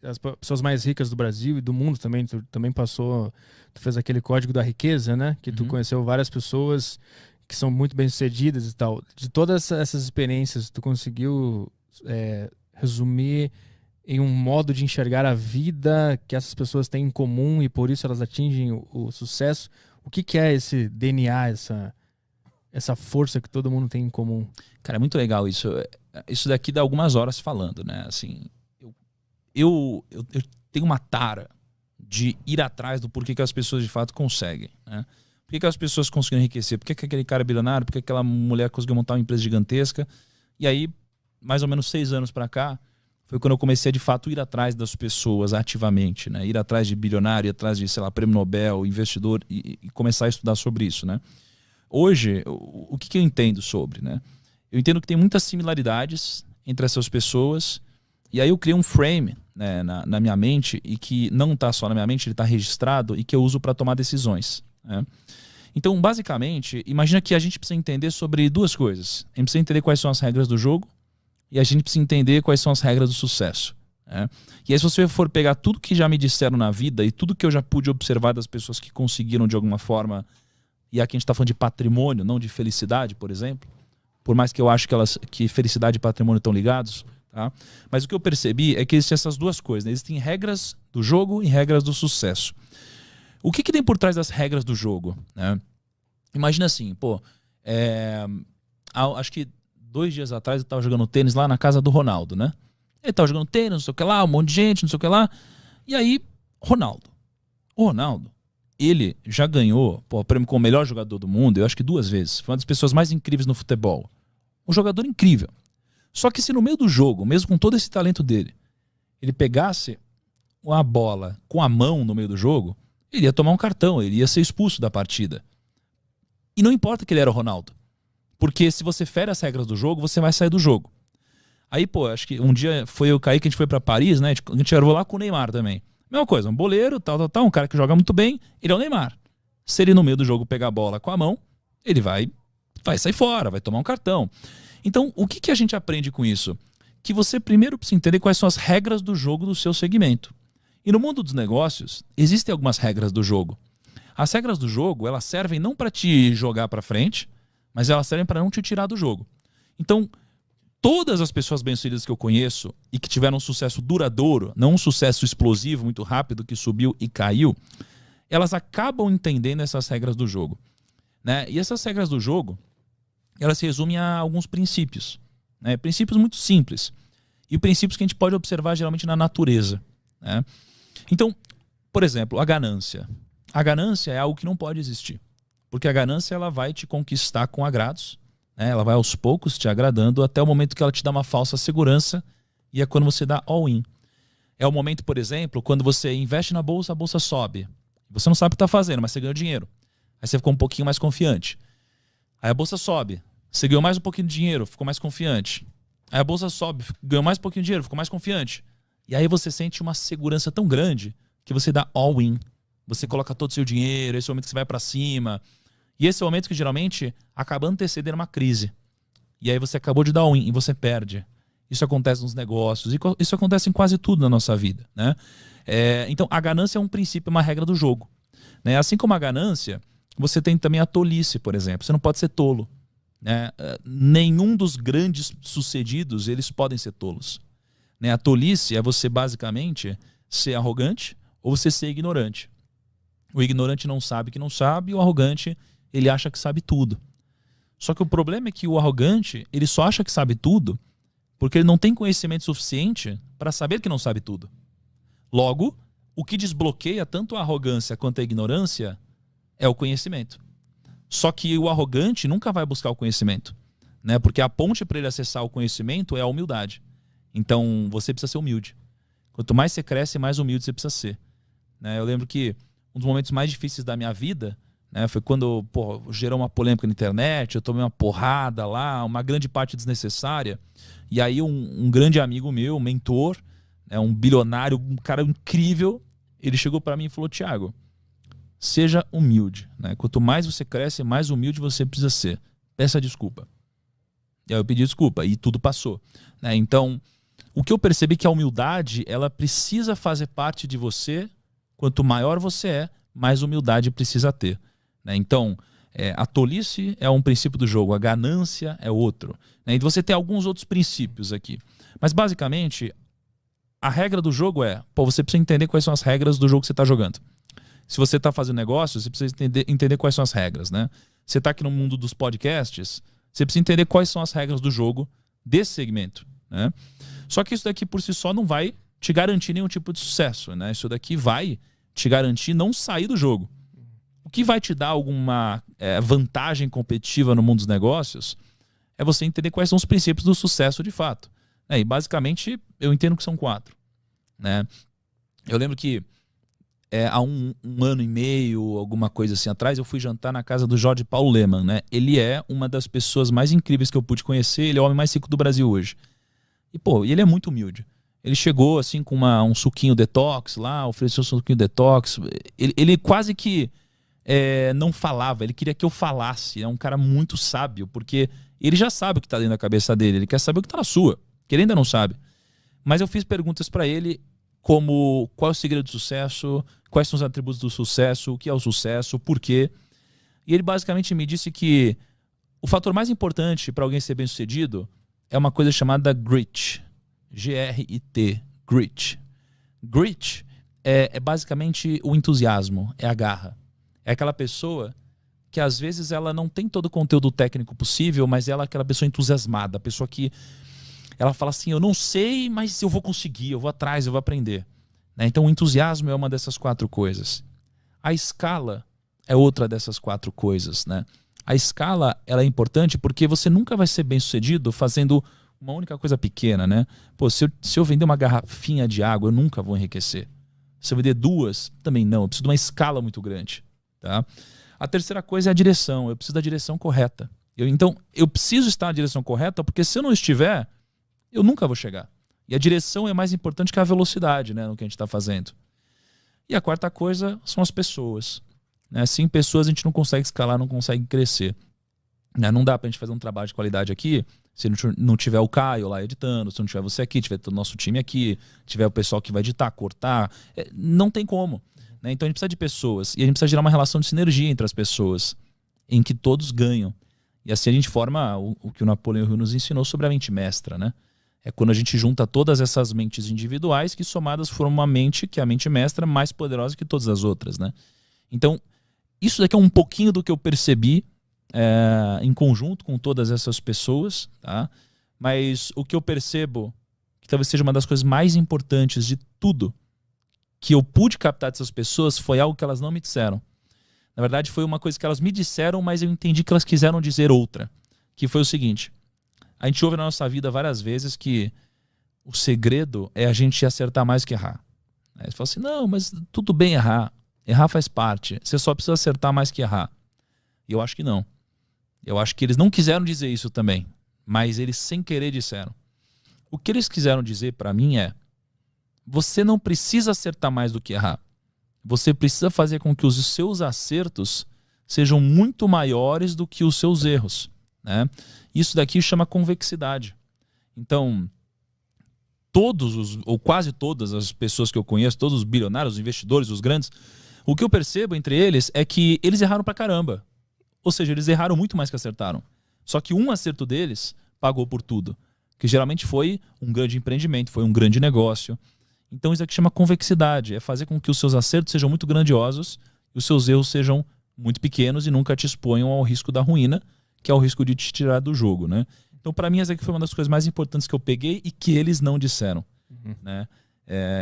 as pessoas mais ricas do Brasil e do mundo também. Tu também passou, tu fez aquele código da riqueza, né? Que tu conheceu várias pessoas que são muito bem-sucedidas e tal. De todas essas experiências, tu conseguiu resumir em um modo de enxergar a vida que essas pessoas têm em comum e por isso elas atingem o sucesso? O que é esse DNA, essa força que todo mundo tem em comum? Cara, é muito legal isso. Isso daqui dá algumas horas falando, né? Assim, eu tenho uma tara de ir atrás do porquê que as pessoas de fato conseguem, né? Por que as pessoas conseguiram enriquecer? Por que aquele cara é bilionário? Por que aquela mulher conseguiu montar uma empresa gigantesca? E aí, mais ou menos 6 anos para cá, foi quando eu comecei a de fato ir atrás das pessoas ativamente, né? Ir atrás de bilionário, ir atrás de, sei lá, prêmio Nobel, investidor e começar a estudar sobre isso, né? Hoje, o que eu entendo sobre, né? Eu entendo que tem muitas similaridades entre essas pessoas e aí eu criei um frame, né, na minha mente e que não está só na minha mente, ele está registrado e que eu uso para tomar decisões, né? Então, basicamente, imagina que a gente precisa entender sobre 2 coisas. A gente precisa entender quais são as regras do jogo e a gente precisa entender quais são as regras do sucesso, né? E aí, se você for pegar tudo que já me disseram na vida e tudo que eu já pude observar das pessoas que conseguiram de alguma forma, e aqui a gente está falando de patrimônio, não de felicidade, por exemplo, por mais que eu acho que felicidade e patrimônio estão ligados, tá? Mas o que eu percebi é que existem essas 2 coisas, né? Existem regras do jogo e regras do sucesso. O que tem por trás das regras do jogo, né? Imagina assim, acho que 2 dias atrás eu estava jogando tênis lá na casa do Ronaldo, né? Ele estava jogando tênis, não sei o que lá, um monte de gente, não sei o que lá. E aí, o Ronaldo, ele já ganhou o prêmio como o melhor jogador do mundo, eu acho que 2 vezes. Foi uma das pessoas mais incríveis no futebol. Um jogador incrível. Só que se no meio do jogo, mesmo com todo esse talento dele, ele pegasse a bola com a mão no meio do jogo, ele ia tomar um cartão, ele ia ser expulso da partida. E não importa que ele era o Ronaldo. Porque se você fere as regras do jogo, você vai sair do jogo. Aí, acho que um dia foi eu cair que a gente foi pra Paris, né? A gente errou lá com o Neymar também. Mesma coisa, um boleiro, tal, um cara que joga muito bem, ele é o Neymar. Se ele no meio do jogo pegar a bola com a mão, ele vai sair fora, vai tomar um cartão. Então, o que a gente aprende com isso? Que você primeiro precisa entender quais são as regras do jogo do seu segmento. E no mundo dos negócios, existem algumas regras do jogo. As regras do jogo, elas servem não para te jogar para frente, mas elas servem para não te tirar do jogo. Então, todas as pessoas bem-sucedidas que eu conheço e que tiveram um sucesso duradouro, não um sucesso explosivo, muito rápido, que subiu e caiu, elas acabam entendendo essas regras do jogo, né? E essas regras do jogo, elas se resumem a alguns princípios, né? Princípios muito simples. E princípios que a gente pode observar geralmente na natureza, né? Então, por exemplo, a ganância. A ganância é algo que não pode existir. Porque a ganância ela vai te conquistar com agrados, né? Ela vai aos poucos te agradando até o momento que ela te dá uma falsa segurança e é quando você dá all-in. É o momento, por exemplo, quando você investe na bolsa, a bolsa sobe. Você não sabe o que está fazendo, mas você ganhou dinheiro. Aí você ficou um pouquinho mais confiante. Aí a bolsa sobe. Você ganhou mais um pouquinho de dinheiro, ficou mais confiante. Aí a bolsa sobe, ganhou mais um pouquinho de dinheiro, ficou mais confiante. E aí você sente uma segurança tão grande que você dá all-in. Você coloca todo o seu dinheiro, esse é o momento que você vai para cima. E esse é o momento que geralmente acaba antecedendo uma crise. E aí você acabou de dar all-in e você perde. Isso acontece nos negócios, e isso acontece em quase tudo na nossa vida, né? Então a ganância é um princípio, uma regra do jogo, né? Assim como a ganância, você tem também a tolice, por exemplo. Você não pode ser tolo, né? Nenhum dos grandes sucedidos eles podem ser tolos, né? A tolice é você basicamente ser arrogante ou você ser ignorante. O ignorante não sabe que não sabe, e o arrogante ele acha que sabe tudo. Só que o problema é que o arrogante ele só acha que sabe tudo porque ele não tem conhecimento suficiente para saber que não sabe tudo. Logo, o que desbloqueia tanto a arrogância quanto a ignorância é o conhecimento. Só que o arrogante nunca vai buscar o conhecimento, né? Porque a ponte para ele acessar o conhecimento é a humildade. Então, você precisa ser humilde. Quanto mais você cresce, mais humilde você precisa ser, né? Eu lembro que um dos momentos mais difíceis da minha vida, né, foi quando gerou uma polêmica na internet, eu tomei uma porrada lá, uma grande parte desnecessária. E aí um grande amigo meu, um mentor, né, um bilionário, um cara incrível, ele chegou para mim e falou: Thiago, seja humilde, né? Quanto mais você cresce, mais humilde você precisa ser. Peça desculpa. E aí eu pedi desculpa e tudo passou, né? Então, O que eu percebi é que a humildade, ela precisa fazer parte de você. Quanto maior você é, mais humildade precisa ter, né? Então, a tolice é um princípio do jogo, a ganância é outro, né? E você tem alguns outros princípios aqui. Mas, basicamente, a regra do jogo você precisa entender quais são as regras do jogo que você está jogando. Se você está fazendo negócio, você precisa entender quais são as regras, né? Você está aqui no mundo dos podcasts, você precisa entender quais são as regras do jogo desse segmento, né? Só que isso daqui por si só não vai te garantir nenhum tipo de sucesso, né? Isso daqui vai te garantir não sair do jogo. O que vai te dar alguma vantagem competitiva no mundo dos negócios é você entender quais são os princípios do sucesso de fato. E basicamente eu entendo que são 4, né? Eu lembro que há um ano e meio, alguma coisa assim atrás, eu fui jantar na casa do Jorge Paulo Lemann, né? Ele é uma das pessoas mais incríveis que eu pude conhecer, ele é o homem mais rico do Brasil hoje. E ele é muito humilde. Ele chegou assim com um suquinho detox lá, ofereceu um suquinho detox. Ele quase que não falava, ele queria que eu falasse. É um cara muito sábio, porque ele já sabe o que está dentro da cabeça dele, ele quer saber o que está na sua, que ele ainda não sabe. Mas eu fiz perguntas para ele como qual é o segredo do sucesso, quais são os atributos do sucesso, o que é o sucesso, por quê. E ele basicamente me disse que o fator mais importante para alguém ser bem-sucedido é uma coisa chamada grit. G-R-I-T. Grit. Grit é basicamente o entusiasmo, é a garra. É aquela pessoa que às vezes ela não tem todo o conteúdo técnico possível, mas ela é aquela pessoa entusiasmada, a pessoa que ela fala assim, eu não sei, mas eu vou conseguir, eu vou atrás, eu vou aprender, né? Então o entusiasmo é uma dessas 4 coisas. A escala é outra dessas 4 coisas, né? A escala ela é importante porque você nunca vai ser bem sucedido fazendo uma única coisa pequena, né? Pô, se eu vender uma garrafinha de água, eu nunca vou enriquecer. Se eu vender 2, também não. Eu preciso de uma escala muito grande, tá? A terceira coisa é a direção. Eu preciso da direção correta. Então, eu preciso estar na direção correta, porque se eu não estiver, eu nunca vou chegar. E a direção é mais importante que a velocidade, né, no que a gente está fazendo. E a quarta coisa são as pessoas, né? Sem pessoas a gente não consegue escalar, não consegue crescer, né? Não dá para a gente fazer um trabalho de qualidade aqui se não tiver o Caio lá editando, se não tiver você aqui, tiver todo o nosso time aqui, tiver o pessoal que vai editar, cortar, não tem como, né? Então a gente precisa de pessoas e a gente precisa gerar uma relação de sinergia entre as pessoas em que todos ganham. E assim a gente forma o que o Napoleão Hill nos ensinou sobre a mente mestra, né? É quando a gente junta todas essas mentes individuais que somadas formam uma mente que é a mente mestra mais poderosa que todas as outras, né? Então isso daqui é um pouquinho do que eu percebi em conjunto com todas essas pessoas, tá? Mas o que eu percebo que talvez seja uma das coisas mais importantes de tudo que eu pude captar dessas pessoas foi algo que elas não me disseram. Na verdade foi uma coisa que elas me disseram, mas eu entendi que elas quiseram dizer outra, que foi o seguinte: a gente ouve na nossa vida várias vezes que o segredo é a gente acertar mais que errar. Aí você fala assim, não, mas tudo bem errar faz parte, você só precisa acertar mais que errar. E eu acho que não. Eu acho que eles não quiseram dizer isso também, mas eles sem querer disseram. O que eles quiseram dizer para mim é: você não precisa acertar mais do que errar. Você precisa fazer com que os seus acertos sejam muito maiores do que os seus erros, né? Isso daqui chama convexidade. Então, ou quase todas as pessoas que eu conheço, todos os bilionários, os investidores, os grandes, o que eu percebo entre eles é que eles erraram pra caramba. Ou seja, eles erraram muito mais que acertaram. Só que um acerto deles pagou por tudo. Que geralmente foi um grande empreendimento, foi um grande negócio. Então isso aqui chama convexidade. É fazer com que os seus acertos sejam muito grandiosos e os seus erros sejam muito pequenos e nunca te exponham ao risco da ruína, que é o risco de te tirar do jogo, né? Então para mim essa aqui foi uma das coisas mais importantes que eu peguei e que eles não disseram, né?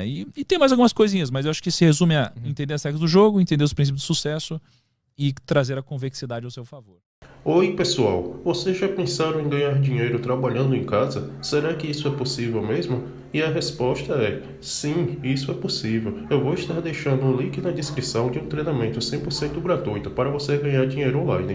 E tem mais algumas coisinhas, mas eu acho que se resume a entender as regras do jogo, entender os princípios do sucesso e trazer a convexidade ao seu favor. Oi pessoal, vocês já pensaram em ganhar dinheiro trabalhando em casa? Será que isso é possível mesmo? E a resposta é sim, isso é possível. Eu vou estar deixando um link na descrição de um treinamento 100% gratuito para você ganhar dinheiro online.